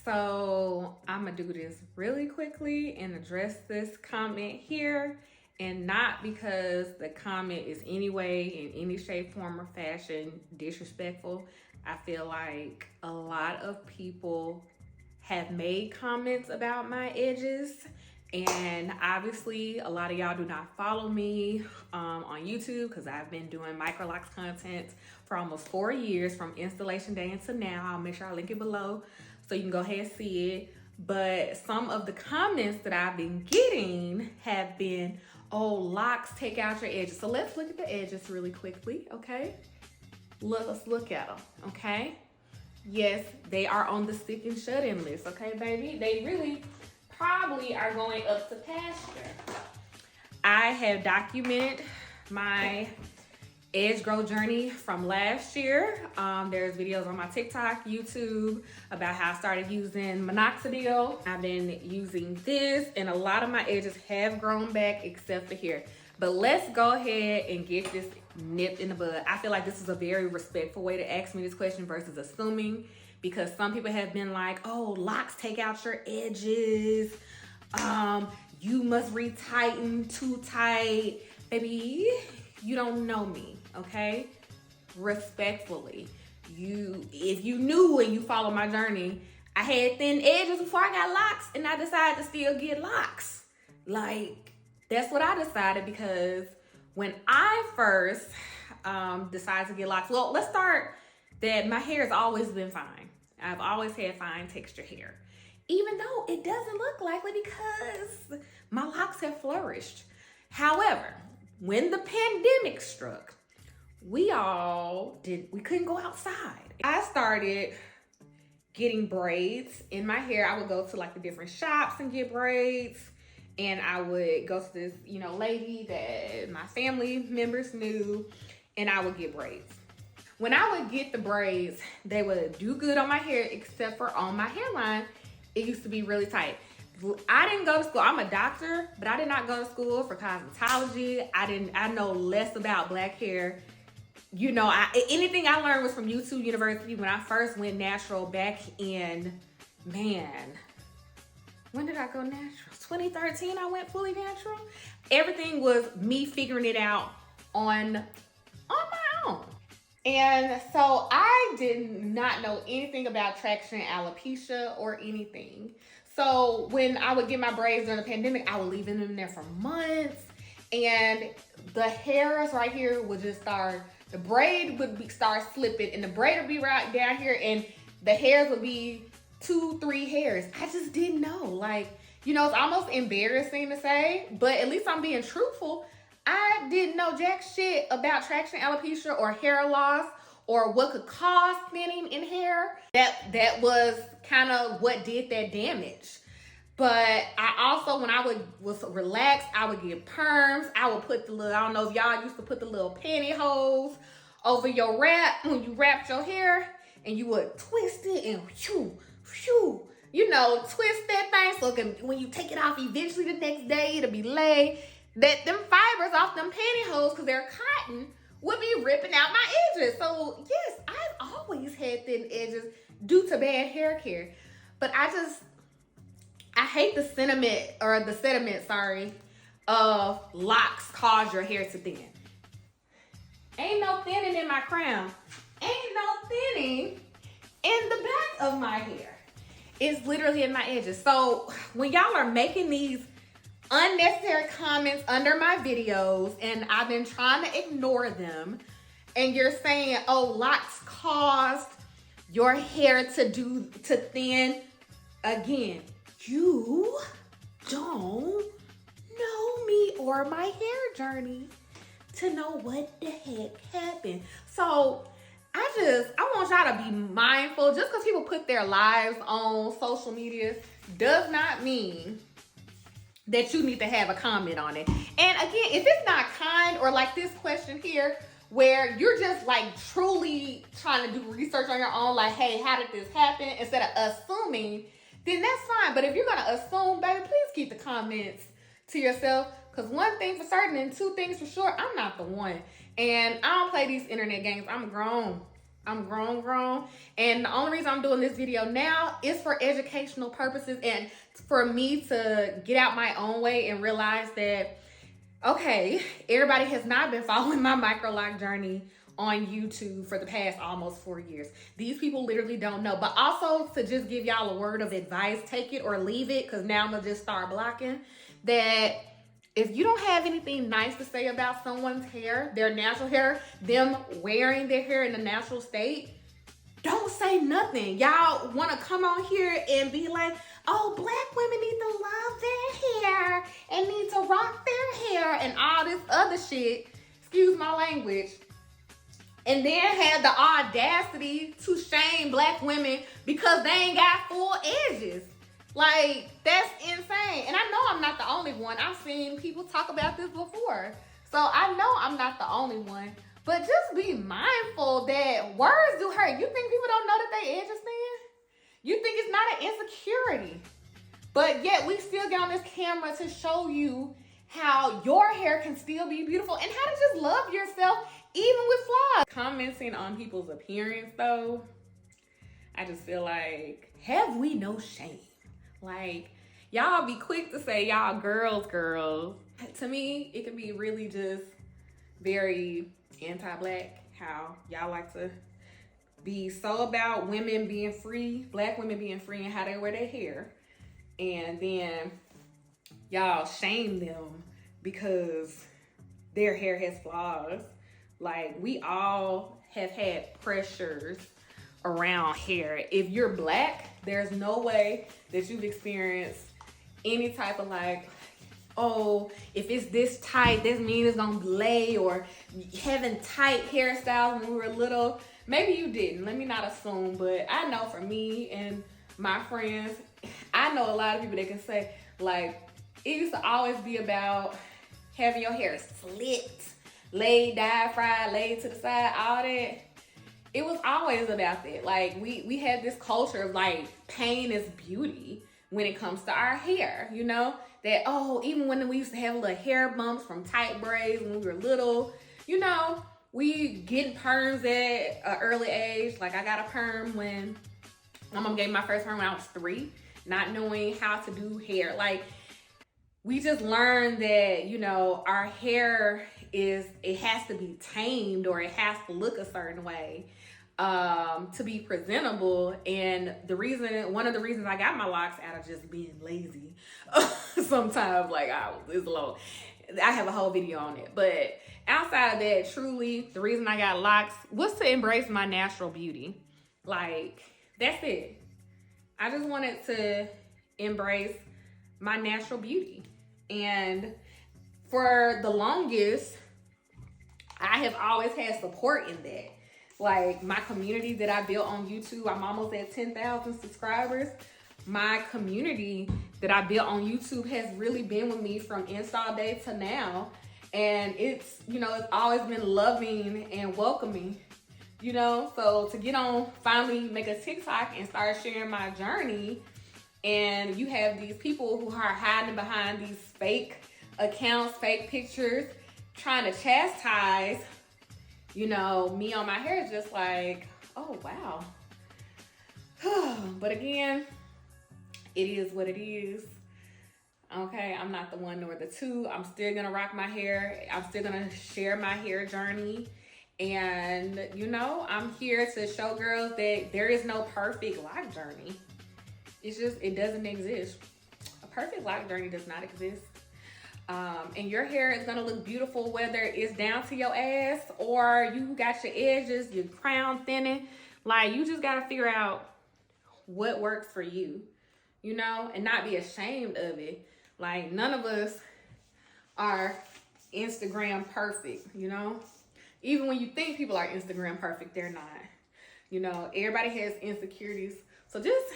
So I'm gonna do this really quickly and address this comment here, and not because the comment is any way, in any shape, form, or fashion disrespectful. I feel like a lot of people have made comments about my edges, and obviously a lot of y'all do not follow me on YouTube because I've been doing microlocs content for almost 4 years, from installation day until now. I'll make sure I link it below so you can go ahead and see it. But some of the comments that I've been getting have been, oh, locks take out your edges. So let's look at the edges really quickly, okay? Let's look at them, okay? Yes, they are on the stick and shut in list, okay, baby? They really probably are going up to pasture. I have documented my edge grow journey from last year. There's videos on my TikTok, YouTube about how I started using minoxidil. I've been using this, and a lot of my edges have grown back except for here. But let's go ahead and get this nipped in the bud. I feel like this is a very respectful way to ask me this question versus assuming, because some people have been like, oh, locks take out your edges. You must retighten too tight. Baby, you don't know me, okay? Respectfully. If you knew and you follow my journey, I had thin edges before I got locks, and I decided to still get locks. Like, that's what I decided, because when I first decided to get locks, well, let's start that my hair has always been fine. I've always had fine texture hair, even though it doesn't look likely because my locks have flourished. However, when the pandemic struck, we couldn't go outside. I started getting braids in my hair. I would go to like the different shops and get braids. And I would go to this, lady that my family members knew, and I would get braids. When I would get the braids, they would do good on my hair, except for on my hairline, it used to be really tight. I didn't go to school. I'm a doctor, but I did not go to school for cosmetology. I know less about black hair. Anything I learned was from YouTube University when I first went natural back in, when did I go natural? 2013, I went fully natural. Everything was me figuring it out on my own. And so I did not know anything about traction alopecia or anything. So when I would get my braids during the pandemic, I would leave them in there for months. And the hairs right here would just the braid would start slipping, and the braid would be right down here, and the hairs would be 2-3 hairs. I just didn't know. It's almost embarrassing to say, but at least I'm being truthful. I didn't know jack shit about traction alopecia or hair loss or what could cause thinning in hair. That was kind of what did that damage. But I also, when I was relaxed, I would get perms. I would put I don't know if y'all used to put the little pantyhose over your wrap when you wrapped your hair, and you would twist it and twist that thing so when you take it off, eventually the next day it'll be laid. That them fibers off them pantyhose, because they're cotton, would be ripping out my edges. So yes, I've always had thin edges due to bad hair care. But I hate the sediment of locks cause your hair to thin. Ain't no thinning in my crown. Ain't no thinning in the back of my hair. It's literally in my edges. So when y'all are making these unnecessary comments under my videos, and I've been trying to ignore them, and you're saying, oh, locks caused your hair to thin, again, you don't know me or my hair journey to know what the heck happened. So I want y'all to be mindful. Just because people put their lives on social media does not mean that you need to have a comment on it. And again, if it's not kind, or like this question here, where you're just truly trying to do research on your own, like, hey, how did this happen, instead of assuming, then that's fine. But if you're gonna assume, baby, please keep the comments to yourself. Because one thing for certain and two things for sure, I'm not the one. And I don't play these internet games. I'm grown. I'm grown. And the only reason I'm doing this video now is for educational purposes and for me to get out my own way and realize that, okay, everybody has not been following my microloc journey on YouTube for the past almost 4 years. These people literally don't know. But also to just give y'all a word of advice, take it or leave it, because now I'm gonna just start blocking, that if you don't have anything nice to say about someone's hair, their natural hair, them wearing their hair in a natural state, don't say nothing. Y'all want to come on here and be like, oh, Black women need to love their hair and need to rock their hair and all this other shit, excuse my language, and then have the audacity to shame Black women because they ain't got full edges. Like, that's insane. And I know I'm not the only one. I've seen people talk about this before. So I know I'm not the only one. But just be mindful that words do hurt. You think people don't know that they edges thin? You think it's not an insecurity. But yet we still get on this camera to show you how your hair can still be beautiful and how to just love yourself even with flaws. Commenting on people's appearance though, I just feel like, have we no shame? Like, y'all be quick to say y'all girls. To me, it can be really just very anti-Black how y'all like to be so about women being free, Black women being free and how they wear their hair. And then y'all shame them because their hair has flaws. Like, we all have had pressures around hair. If you're Black, there's no way that you've experienced any type of like, oh, if it's this tight, this means it's gonna lay, or having tight hairstyles when we were little. Maybe you didn't, let me not assume, but I know for me and my friends, I know a lot of people that can say, like, it used to always be about having your hair slicked, laid, dyed, fried, laid to the side, all that. It was always about that. Like, we had this culture of like, pain is beauty when it comes to our hair, you know? That, oh, even when we used to have little hair bumps from tight braids when we were little, you know, we getting perms at an early age. Like, I got a perm when my mom gave me my first perm when I was 3, not knowing how to do hair. Like, we just learned that, you know, our hair it has to be tamed, or it has to look a certain way to be presentable. And one of the reasons I got my locks out of just being lazy sometimes, like, it's low. I have a whole video on it. But outside of that, truly, the reason I got locks was to embrace my natural beauty. Like, that's it. I just wanted to embrace my natural beauty. And for the longest, I have always had support in that. Like, my community that I built on YouTube, I'm almost at 10,000 subscribers. My community that I built on YouTube has really been with me from install day to now. And it's, you know, it's always been loving and welcoming, you know? So to get on, finally make a TikTok and start sharing my journey, and you have these people who are hiding behind these fake accounts, fake pictures, trying to chastise, you know, me on my hair, is just like, oh, wow. But again, it is what it is. Okay, I'm not the one nor the two. I'm still gonna rock my hair. I'm still gonna share my hair journey. And, you know, I'm here to show girls that there is no perfect lock journey. It's just, it doesn't exist. A perfect lock journey does not exist. And your hair is gonna look beautiful whether it's down to your ass or you got your edges, your crown thinning. Like, you just gotta figure out what works for you, you know, and not be ashamed of it. Like, none of us are Instagram perfect, you know? Even when you think people are Instagram perfect, they're not. You know, everybody has insecurities. So just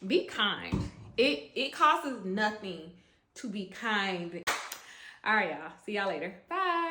be kind. It costs nothing to be kind. All right, y'all. See y'all later. Bye.